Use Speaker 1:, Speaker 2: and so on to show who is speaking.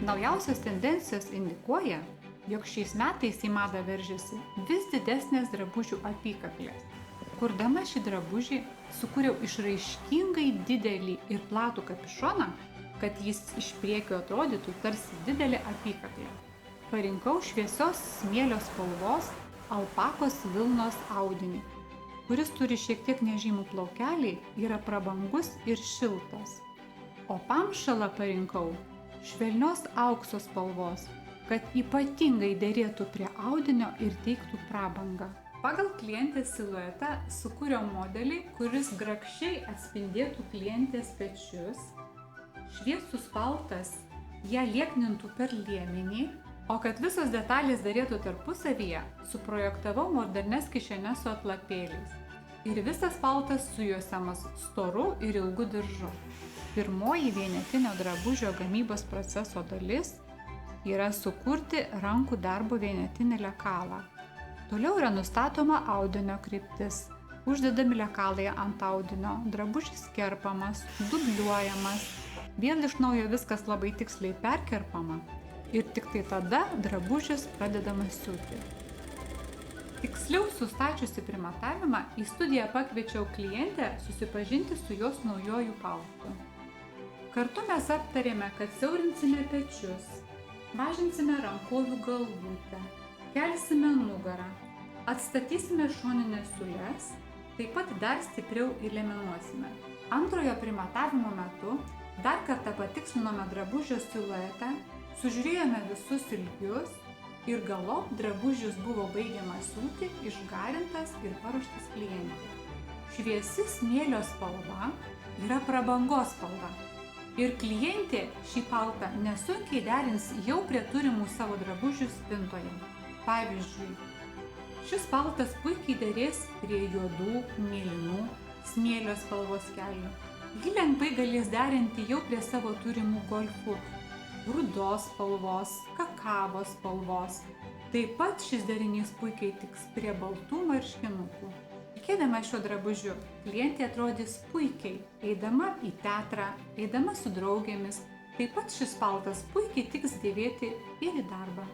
Speaker 1: Naujausios tendencijos indikuoja, jog šiais metais į madą veržiasi vis didesnės drabužių apykaklės. Kurdama šį drabužį, sukūriau išraiškingai didelį ir platų kapišoną, kad jis iš priekio atrodytų tarsi didelė apykaklė. Parinkau šviesios smėlio spalvos alpakos vilnos audinį, kuris turi šiek tiek nežymų plaukelį, yra prabangus ir šiltas. O pamšalą parinkau švelnios aukso spalvos, kad ypatingai derėtų prie audinio ir teiktų prabangą. Pagal klientės siluetą sukūriau modelį, kuris grakščiai atspindėtų klientės pečius, šviesus paltas ją lieknintų per liemenį, o kad visos detalės derėtų tarpusavyje, suprojektavau modernes kišenes su atlapėliais. Ir visas paltas sujuosiamas storu ir ilgu diržu. Pirmoji vienetinio drabužio gamybos proceso dalis yra sukurti rankų darbo vienetinį lekalą. Toliau yra nustatoma audinio kryptis. Uždedami lekalai ant audinio, drabužis kerpamas, dubliuojamas, vėl iš naujo viskas labai tiksliai perkerpama ir tik tai tada drabužis pradedamas siūti. Tiksliau sustačiusi primatavimą, į studiją pakviečiau klientę susipažinti su jos naujoju paltu. Kartu mes aptarėme, kad siaurinsime pečius, mažinsime rankovių galvutę, kelsime nugarą, atstatysime šoninės siūles, taip pat dar stipriau įliemenuosime. Antrojo primatavimo metu dar kartą patikslinome drabužio siluetą, sužiūrėjome visus ilgius ir galop drabužis buvo baigiamas siūti, išgarintas ir paruoštas klientei. Šviesi smėlio spalva yra prabangos spalva ir klientė šį paltą nesunkiai derins jau prie turimų savo drabužių spintoje. Pavyzdžiui, šis paltas puikiai derės prie juodų, mėlynų, smėlio spalvos kelnių. Ji lengvai galės derinti jau prie savo turimų golfų, rudos spalvos, kakavos spalvos. Taip pat šis derinys puikiai tiks prie baltų marškinukų. Tikėdama šiuo drabužiu, klientė atrodys puikiai, eidama į teatrą, eidama su draugėmis. Taip pat šis paltas puikiai tiks dėvėti ir į darbą.